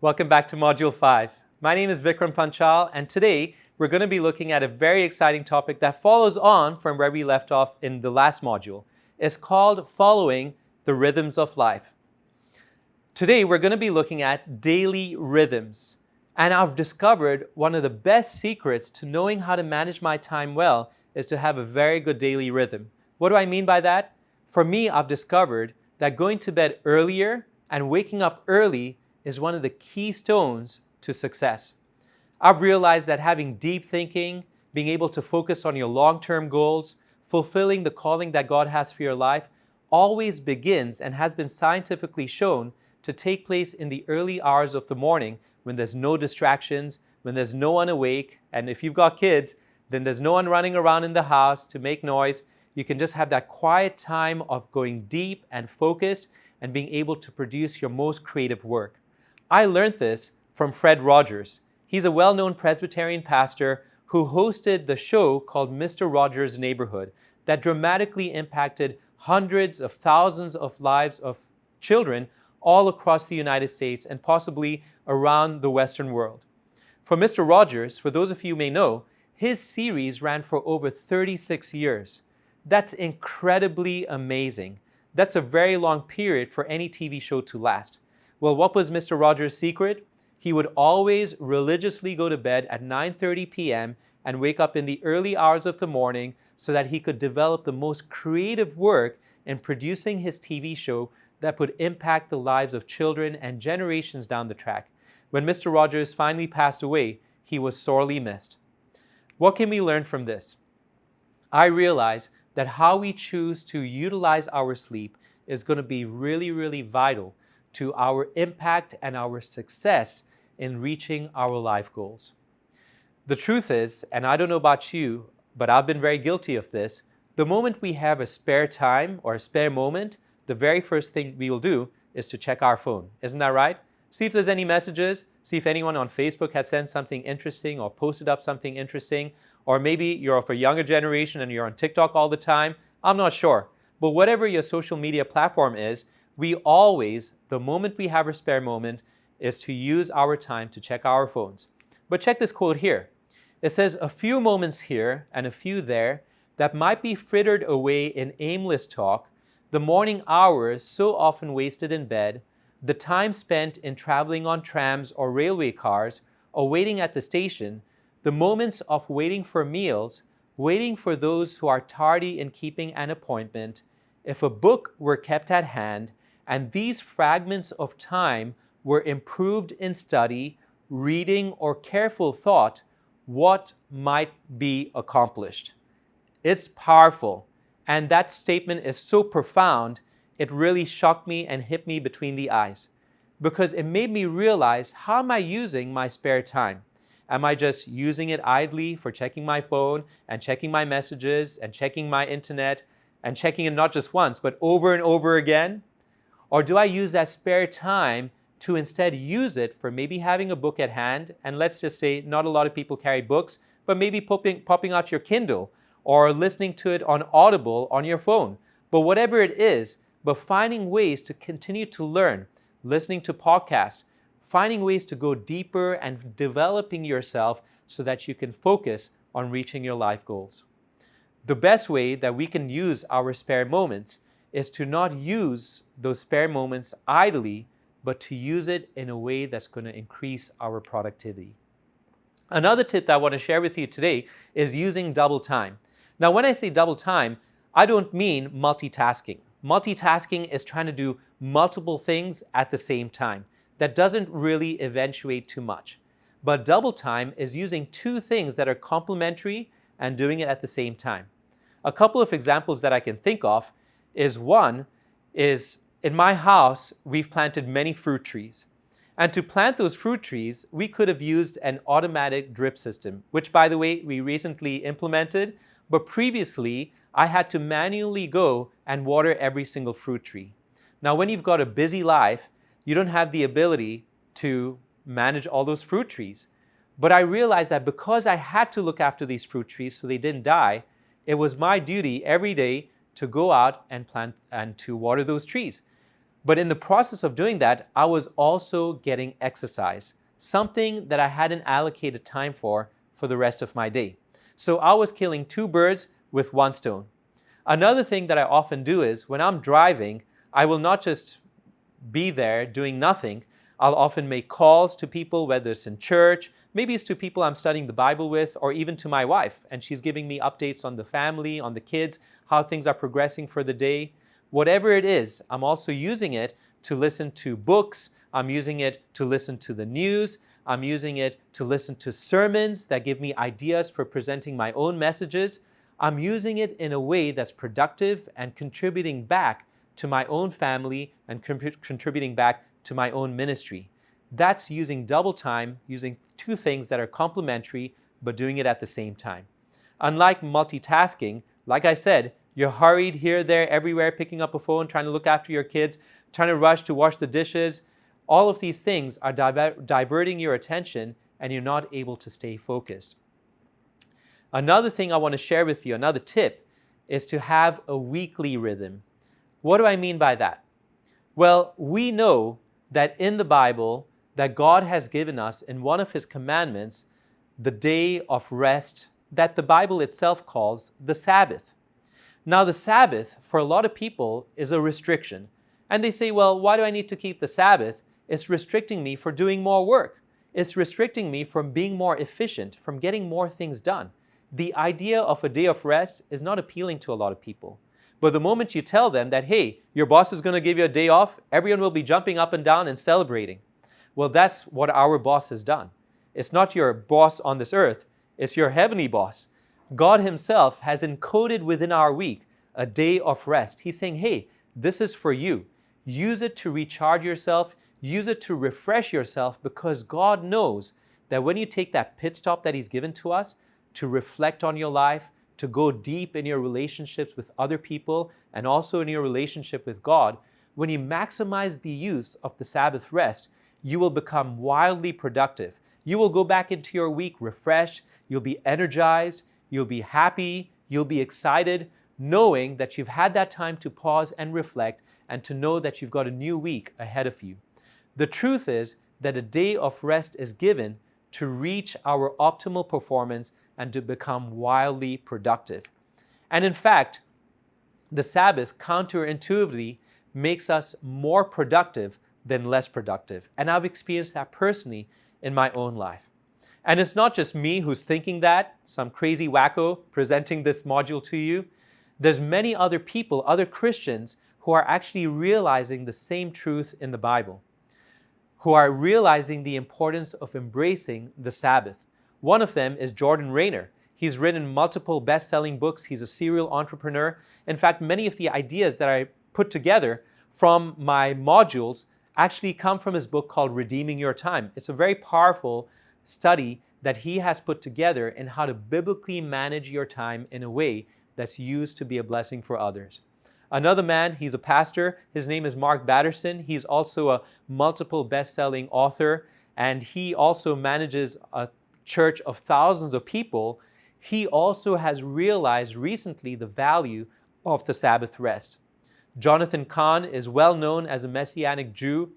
Welcome back to Module 5. My name is Vikram Panchal, and today we're going to be looking at a very exciting topic that follows on from where we left off in the last module. It's called Following the Rhythms of Life. Today we're going to be looking at daily rhythms, and I've discovered one of the best secrets to knowing how to manage my time well is to have a very good daily rhythm. What do I mean by that? For me, I've discovered that going to bed earlier and waking up early is one of the keystones to success. I've realized that having deep thinking, being able to focus on your long-term goals, fulfilling the calling that God has for your life, always begins and has been scientifically shown to take place in the early hours of the morning when there's no distractions, when there's no one awake, and if you've got kids, then there's no one running around in the house to make noise. You can just have that quiet time of going deep and focused and being able to produce your most creative work. I learned this from Fred Rogers. He's a well-known Presbyterian pastor who hosted the show called Mr. Rogers' Neighborhood that dramatically impacted hundreds of thousands of lives of children all across the United States and possibly around the Western world. For Mr. Rogers, for those of you who may know, his series ran for over 36 years. That's incredibly amazing. That's a very long period for any TV show to last. Well, what was Mr. Rogers' secret? He would always religiously go to bed at 9:30 p.m. and wake up in the early hours of the morning so that he could develop the most creative work in producing his TV show that would impact the lives of children and generations down the track. When Mr. Rogers finally passed away, he was sorely missed. What can we learn from this? I realize that how we choose to utilize our sleep is going to be really, really vital to our impact and our success in reaching our life goals. The truth is, and I don't know about you, but I've been very guilty of this, the moment we have a spare time or a spare moment, the very first thing we will do is to check our phone. Isn't that right? See if there's any messages, see if anyone on Facebook has sent something interesting or posted up something interesting, or maybe you're of a younger generation and you're on TikTok all the time. I'm not sure. But whatever your social media platform is, we always, the moment we have a spare moment, is to use our time to check our phones. But check this quote here. It says, "A few moments here and a few there that might be frittered away in aimless talk, the morning hours so often wasted in bed, the time spent in traveling on trams or railway cars, or waiting at the station, the moments of waiting for meals, waiting for those who are tardy in keeping an appointment, if a book were kept at hand, and these fragments of time were improved in study, reading, or careful thought, what might be accomplished?" It's powerful. And that statement is so profound, it really shocked me and hit me between the eyes. Because it made me realize, how am I using my spare time? Am I just using it idly for checking my phone and checking my messages and checking my internet and checking it not just once, but over and over again? Or do I use that spare time to instead use it for maybe having a book at hand? And let's just say not a lot of people carry books, but maybe popping out your Kindle or listening to it on Audible on your phone. But whatever it is, but finding ways to continue to learn, listening to podcasts, finding ways to go deeper and developing yourself so that you can focus on reaching your life goals. The best way that we can use our spare moments is to not use those spare moments idly, but to use it in a way that's going to increase our productivity. Another tip that I want to share with you today is using double time. Now, when I say double time, I don't mean multitasking. Multitasking is trying to do multiple things at the same time. That doesn't really eventuate too much. But double time is using two things that are complementary and doing it at the same time. A couple of examples that I can think of is one is in my house, we've planted many fruit trees. And to plant those fruit trees, we could have used an automatic drip system, which by the way, we recently implemented. But previously, I had to manually go and water every single fruit tree. Now, when you've got a busy life, you don't have the ability to manage all those fruit trees. But I realized that because I had to look after these fruit trees so they didn't die, it was my duty every day to go out and plant and to water those trees. But in the process of doing that, I was also getting exercise, something that I hadn't allocated time for the rest of my day. So I was killing two birds with one stone. Another thing that I often do is when I'm driving, I will not just be there doing nothing. I'll often make calls to people, whether it's in church, maybe it's to people I'm studying the Bible with, or even to my wife, and she's giving me updates on the family, on the kids, how things are progressing for the day. Whatever it is, I'm also using it to listen to books. I'm using it to listen to the news. I'm using it to listen to sermons that give me ideas for presenting my own messages. I'm using it in a way that's productive and contributing back to my own family and contributing back to my own ministry. That's using double time, using two things that are complementary, but doing it at the same time. Unlike multitasking, like I said, you're hurried here, there, everywhere, picking up a phone, trying to look after your kids, trying to rush to wash the dishes. All of these things are diverting your attention, and you're not able to stay focused. Another thing I want to share with you, another tip, is to have a weekly rhythm. What do I mean by that? Well, we know that in the Bible that God has given us in one of His commandments the day of rest that the Bible itself calls the Sabbath. Now, the Sabbath for a lot of people is a restriction. And they say, well, why do I need to keep the Sabbath? It's restricting me for doing more work. It's restricting me from being more efficient, from getting more things done. The idea of a day of rest is not appealing to a lot of people. But the moment you tell them that, hey, your boss is going to give you a day off, everyone will be jumping up and down and celebrating. Well, that's what our boss has done. It's not your boss on this earth, it's your heavenly boss. God Himself has encoded within our week a day of rest. He's saying, hey, this is for you. Use it to recharge yourself. Use it to refresh yourself, because God knows that when you take that pit stop that He's given to us to reflect on your life, to go deep in your relationships with other people and also in your relationship with God, when you maximize the use of the Sabbath rest, you will become wildly productive. You will go back into your week refreshed, you'll be energized, you'll be happy, you'll be excited, knowing that you've had that time to pause and reflect and to know that you've got a new week ahead of you. The truth is that a day of rest is given to reach our optimal performance and to become wildly productive. And in fact, the Sabbath counterintuitively makes us more productive than less productive. And I've experienced that personally in my own life. And it's not just me who's thinking that, some crazy wacko presenting this module to you. There's many other people, other Christians, who are actually realizing the same truth in the Bible, who are realizing the importance of embracing the Sabbath. One of them is Jordan Raynor. He's written multiple best-selling books. He's a serial entrepreneur. In fact, many of the ideas that I put together from my modules actually come from his book called Redeeming Your Time. It's a very powerful study that he has put together in how to biblically manage your time in a way that's used to be a blessing for others. Another man, he's a pastor. His name is Mark Batterson. He's also a multiple best-selling author, and he also manages a church of thousands of people. He also has realized recently the value of the Sabbath rest. Jonathan Cahn is well known as a Messianic Jew,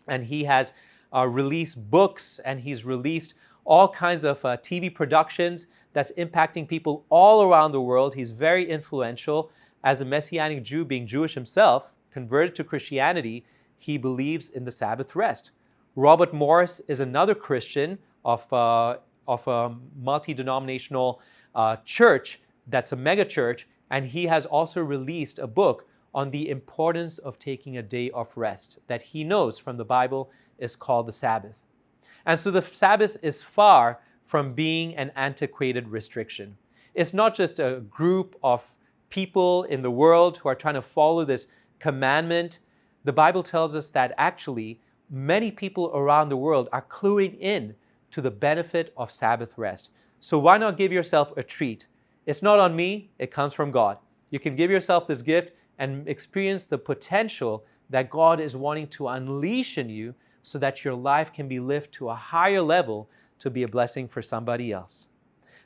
and he has released books, and he's released all kinds of TV productions that's impacting people all around the world. He's very influential. As a Messianic Jew, being Jewish himself, converted to Christianity, he believes in the Sabbath rest. Robert Morris is another Christian of a multi-denominational church that's a mega church, and he has also released a book on the importance of taking a day of rest that he knows from the Bible is called the Sabbath. And so the Sabbath is far from being an antiquated restriction. It's not just a group of people in the world who are trying to follow this commandment. The Bible tells us that actually many people around the world are cluing in to the benefit of Sabbath rest. So why not give yourself a treat? It's not on me, it comes from God. You can give yourself this gift and experience the potential that God is wanting to unleash in you so that your life can be lifted to a higher level to be a blessing for somebody else.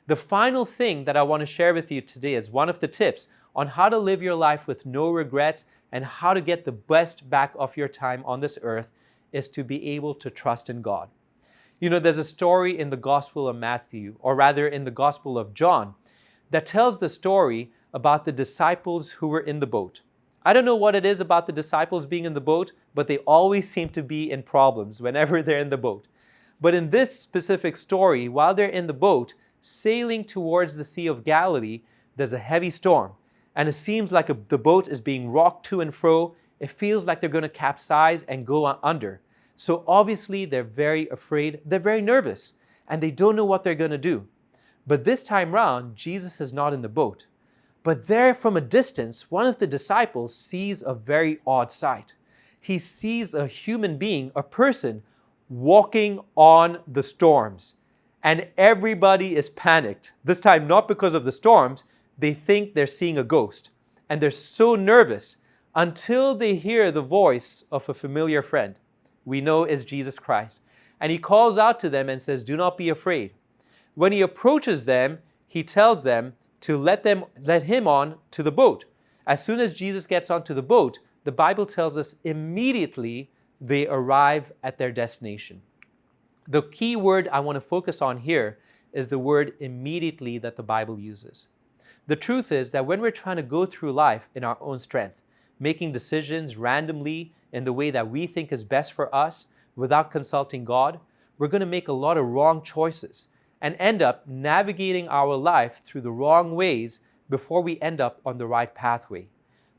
The final thing that I want to share with you today is one of the tips on how to live your life with no regrets and how to get the best back of your time on this earth is to be able to trust in God. You know, there's a story in the Gospel of Matthew, or rather in the Gospel of John, that tells the story about the disciples who were in the boat. I don't know what it is about the disciples being in the boat, but they always seem to be in problems whenever they're in the boat. But in this specific story, while they're in the boat, sailing towards the Sea of Galilee, there's a heavy storm. And it seems like the boat is being rocked to and fro. It feels like they're going to capsize and go under. So obviously they're very afraid, they're very nervous, and they don't know what they're going to do. But this time round, Jesus is not in the boat. But there from a distance, one of the disciples sees a very odd sight. He sees a human being, a person, walking on the storms. And everybody is panicked. This time, not because of the storms, they think they're seeing a ghost. And they're so nervous until they hear the voice of a familiar friend. We know is Jesus Christ. And he calls out to them and says, "Do not be afraid." When he approaches them, he tells them to let him on to the boat. As soon as Jesus gets onto the boat, the Bible tells us immediately they arrive at their destination. The key word I want to focus on here is the word immediately that the Bible uses. The truth is that when we're trying to go through life in our own strength, making decisions randomly in the way that we think is best for us without consulting God, we're going to make a lot of wrong choices and end up navigating our life through the wrong ways before we end up on the right pathway.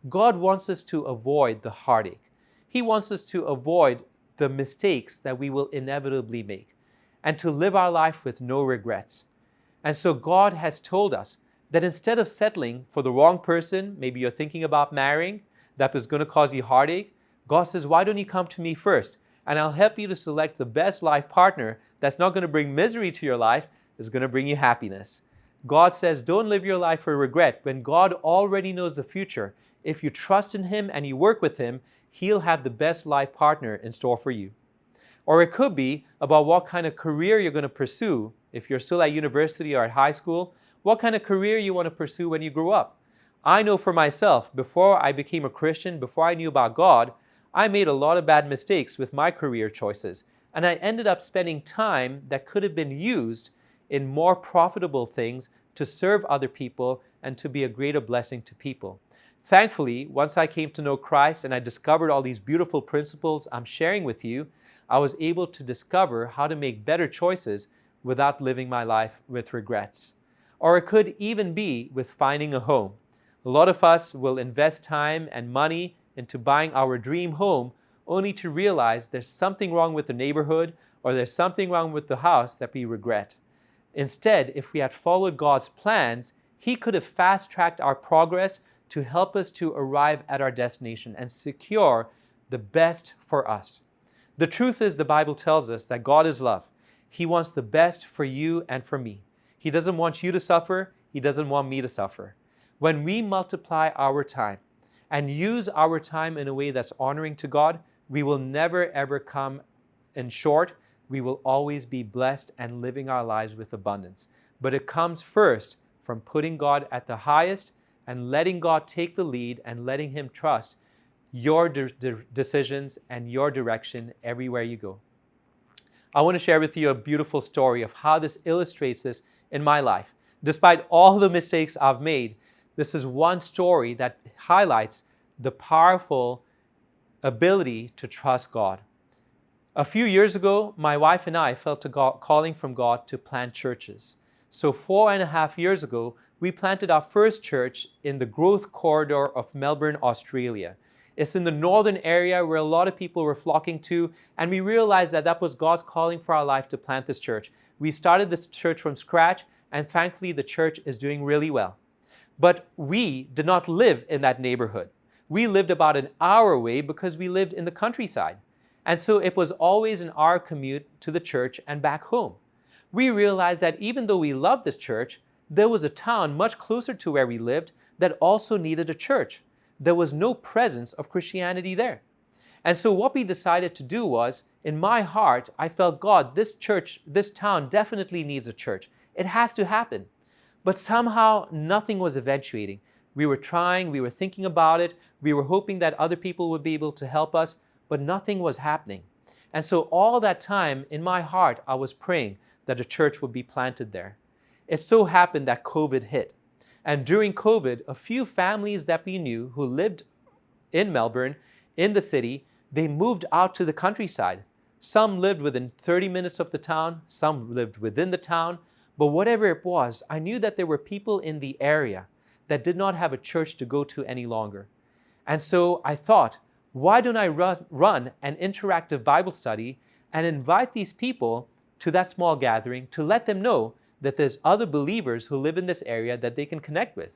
God wants us to avoid the heartache. He wants us to avoid the mistakes that we will inevitably make and to live our life with no regrets. And so God has told us that instead of settling for the wrong person, maybe you're thinking about marrying, that is going to cause you heartache, God says, why don't you come to me first? And I'll help you to select the best life partner that's not going to bring misery to your life, is going to bring you happiness. God says, don't live your life for regret when God already knows the future. If you trust in Him and you work with Him, He'll have the best life partner in store for you. Or it could be about what kind of career you're going to pursue. If you're still at university or at high school, what kind of career you want to pursue when you grow up. I know for myself, before I became a Christian, before I knew about God, I made a lot of bad mistakes with my career choices. And I ended up spending time that could have been used in more profitable things to serve other people and to be a greater blessing to people. Thankfully, once I came to know Christ and I discovered all these beautiful principles I'm sharing with you, I was able to discover how to make better choices without living my life with regrets. Or it could even be with finding a home. A lot of us will invest time and money into buying our dream home only to realize there's something wrong with the neighborhood or there's something wrong with the house that we regret. Instead, if we had followed God's plans, He could have fast-tracked our progress to help us to arrive at our destination and secure the best for us. The truth is, the Bible tells us that God is love. He wants the best for you and for me. He doesn't want you to suffer. He doesn't want me to suffer. When we multiply our time and use our time in a way that's honoring to God, we will never ever come in short. We will always be blessed and living our lives with abundance. But it comes first from putting God at the highest and letting God take the lead and letting Him trust your decisions and your direction everywhere you go. I want to share with you a beautiful story of how this illustrates this in my life. Despite all the mistakes I've made, this is one story that highlights the powerful ability to trust God. A few years ago, my wife and I felt a calling from God to plant churches. So 4.5 years ago, we planted our first church in the growth corridor of Melbourne, Australia. It's in the northern area where a lot of people were flocking to, and we realized that that was God's calling for our life to plant this church. We started this church from scratch, and thankfully the church is doing really well. But we did not live in that neighborhood. We lived about an hour away because we lived in the countryside. And so it was always an hour commute to the church and back home. We realized that even though we loved this church, there was a town much closer to where we lived that also needed a church. There was no presence of Christianity there. And so what we decided to do was, in my heart, I felt, God, this church, this town definitely needs a church. It has to happen. But somehow nothing was eventuating. We were trying, we were thinking about it, we were hoping that other people would be able to help us, but nothing was happening. And so all that time in my heart, I was praying that a church would be planted there. It so happened that COVID hit. And during COVID, a few families that we knew who lived in Melbourne, in the city, they moved out to the countryside. Some lived within 30 minutes of the town, some lived within the town, but whatever it was, I knew that there were people in the area that did not have a church to go to any longer. And so I thought, why don't I run an interactive Bible study and invite these people to that small gathering to let them know that there's other believers who live in this area that they can connect with.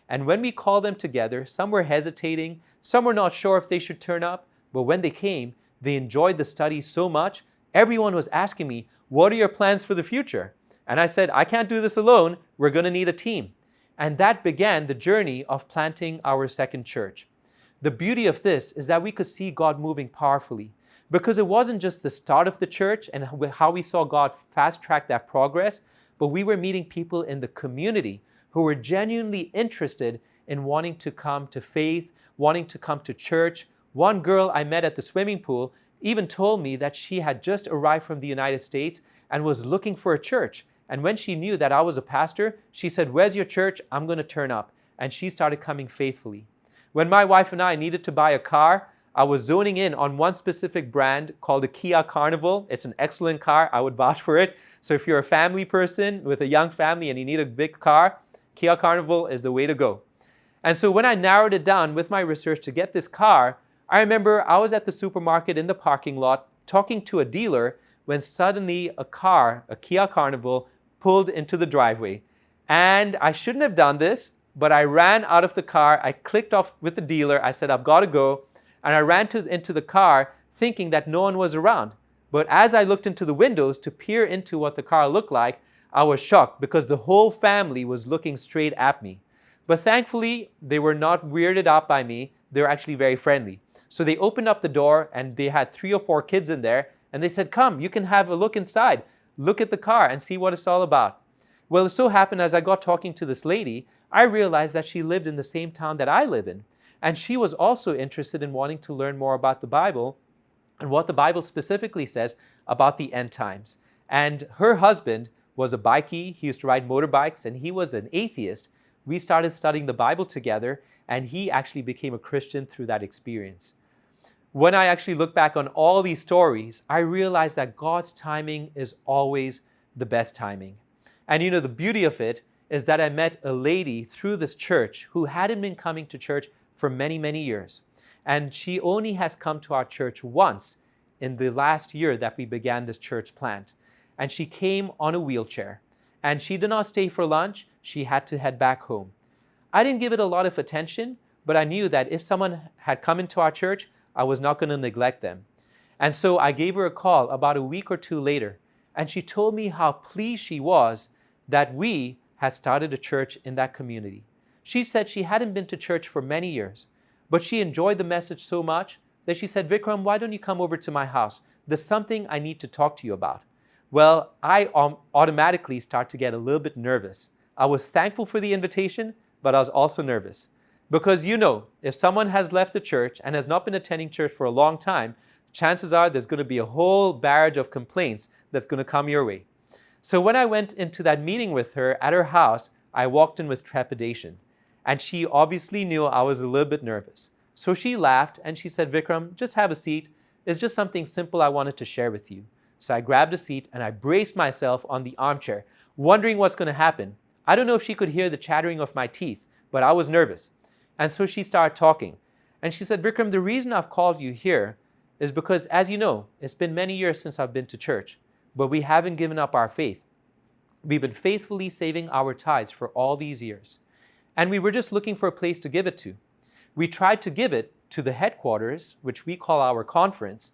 And when we called them together, some were hesitating, some were not sure if they should turn up, but when they came, they enjoyed the study so much, everyone was asking me, what are your plans for the future? And I said, I can't do this alone, we're going to need a team. And that began the journey of planting our second church. The beauty of this is that we could see God moving powerfully, because it wasn't just the start of the church and how we saw God fast track that progress, but we were meeting people in the community who were genuinely interested in wanting to come to faith, wanting to come to church. One girl I met at the swimming pool even told me that she had just arrived from the United States and was looking for a church. And when she knew that I was a pastor, she said, "Where's your church? I'm going to turn up." And she started coming faithfully. When my wife and I needed to buy a car, I was zoning in on one specific brand called the Kia Carnival. It's an excellent car. I would vouch for it. So if you're a family person with a young family and you need a big car, Kia Carnival is the way to go. And so when I narrowed it down with my research to get this car, I remember I was at the supermarket in the parking lot talking to a dealer when suddenly a car, a Kia Carnival, pulled into the driveway. And I shouldn't have done this, but I ran out of the car. I clicked off with the dealer. I said, I've got to go. And I ran into the car thinking that no one was around. But as I looked into the windows to peer into what the car looked like, I was shocked because the whole family was looking straight at me. But thankfully, they were not weirded out by me. They were actually very friendly. So they opened up the door and they had 3 or 4 kids in there. And they said, "Come, you can have a look inside. Look at the car and see what it's all about." Well, it so happened as I got talking to this lady, I realized that she lived in the same town that I live in. And she was also interested in wanting to learn more about the Bible and what the Bible specifically says about the end times. And her husband was a bikie. He used to ride motorbikes and he was an atheist. We started studying the Bible together and he actually became a Christian through that experience. When I actually look back on all these stories, I realized that God's timing is always the best timing. And you know, the beauty of it is that I met a lady through this church who hadn't been coming to church for many, many years. And she only has come to our church once in the last year that we began this church plant. And she came on a wheelchair. And she did not stay for lunch. She had to head back home. I didn't give it a lot of attention, but I knew that if someone had come into our church, I was not going to neglect them. And so I gave her a call about a week or 2 later. And she told me how pleased she was that we had started a church in that community. She said she hadn't been to church for many years, but she enjoyed the message so much that she said, "Vikram, why don't you come over to my house? There's something I need to talk to you about." Well, I automatically start to get a little bit nervous. I was thankful for the invitation, but I was also nervous. Because you know, if someone has left the church and has not been attending church for a long time, chances are there's going to be a whole barrage of complaints that's going to come your way. So when I went into that meeting with her at her house, I walked in with trepidation. And she obviously knew I was a little bit nervous. So she laughed and she said, "Vikram, just have a seat. It's just something simple I wanted to share with you." So I grabbed a seat and I braced myself on the armchair, wondering what's going to happen. I don't know if she could hear the chattering of my teeth, but I was nervous. And so she started talking. And she said, "Vikram, the reason I've called you here is because, as you know, it's been many years since I've been to church, but we haven't given up our faith. We've been faithfully saving our tithes for all these years. And we were just looking for a place to give it to. We tried to give it to the headquarters, which we call our conference,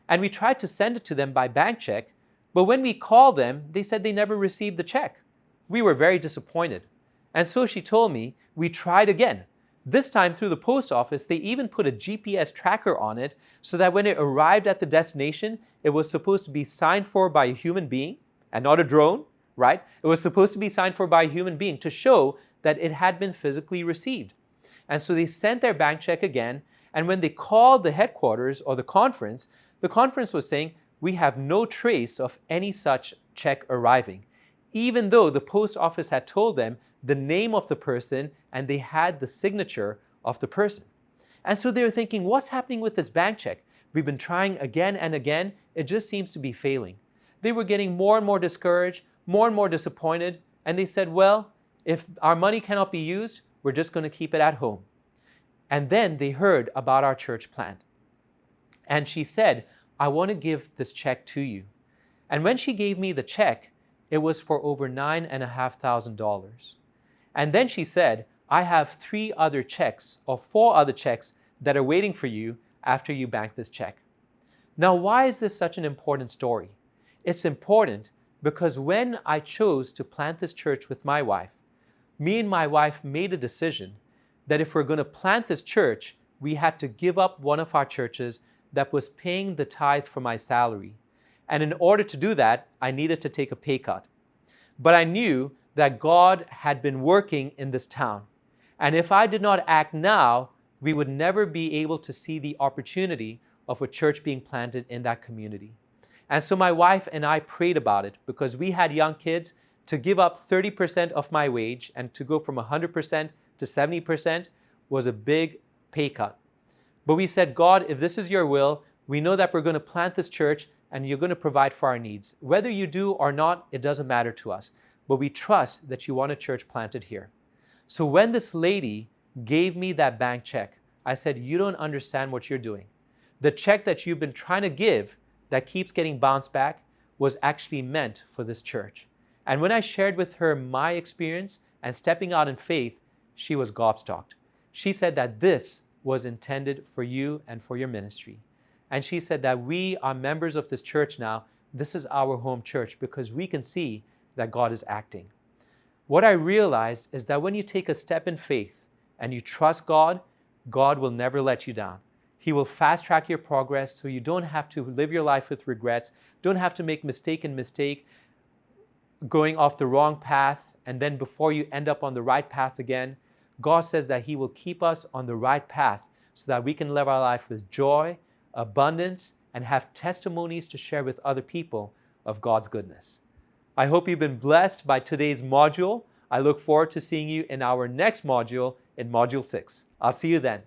and we tried to send it to them by bank check, but when we called them, they said they never received the check. We were very disappointed. And so she told me, we tried again. This time through the post office, they even put a GPS tracker on it so that when it arrived at the destination, it was supposed to be signed for by a human being and not a drone, right? It was supposed to be signed for by a human being to show that it had been physically received. And so they sent their bank check again. And when they called the headquarters or the conference was saying, we have no trace of any such check arriving, even though the post office had told them the name of the person and they had the signature of the person. And so they were thinking, what's happening with this bank check? We've been trying again and again. It just seems to be failing. They were getting more and more discouraged, more and more disappointed. And they said, well, if our money cannot be used, we're just going to keep it at home. And then they heard about our church plant. And she said, I want to give this check to you. And when she gave me the check, it was for over $9,500. And then she said, I have 4 other checks that are waiting for you after you bank this check. Now, why is this such an important story? It's important because when I chose to plant this church with my wife, me and my wife made a decision that if we're going to plant this church, we had to give up one of our churches that was paying the tithe for my salary. And in order to do that, I needed to take a pay cut. But I knew that God had been working in this town. And if I did not act now, we would never be able to see the opportunity of a church being planted in that community. And so my wife and I prayed about it because we had young kids. To give up 30% of my wage and to go from 100% to 70% was a big pay cut. But we said, God, if this is your will, we know that we're going to plant this church and you're going to provide for our needs. Whether you do or not, it doesn't matter to us. But we trust that you want a church planted here. So when this lady gave me that bank check, I said, you don't understand what you're doing. The check that you've been trying to give that keeps getting bounced back was actually meant for this church. And when I shared with her my experience and stepping out in faith, she was gobstopped. She said that this was intended for you and for your ministry. And she said that we are members of this church now. This is our home church because we can see that God is acting. What I realized is that when you take a step in faith and you trust God, God will never let you down. He will fast track your progress so you don't have to live your life with regrets, don't have to make mistake, going off the wrong path, and then before you end up on the right path again. God says that He will keep us on the right path so that we can live our life with joy, abundance, and have testimonies to share with other people of God's goodness. I hope you've been blessed by today's module. I look forward to seeing you in our next module in Module 6. I'll see you then.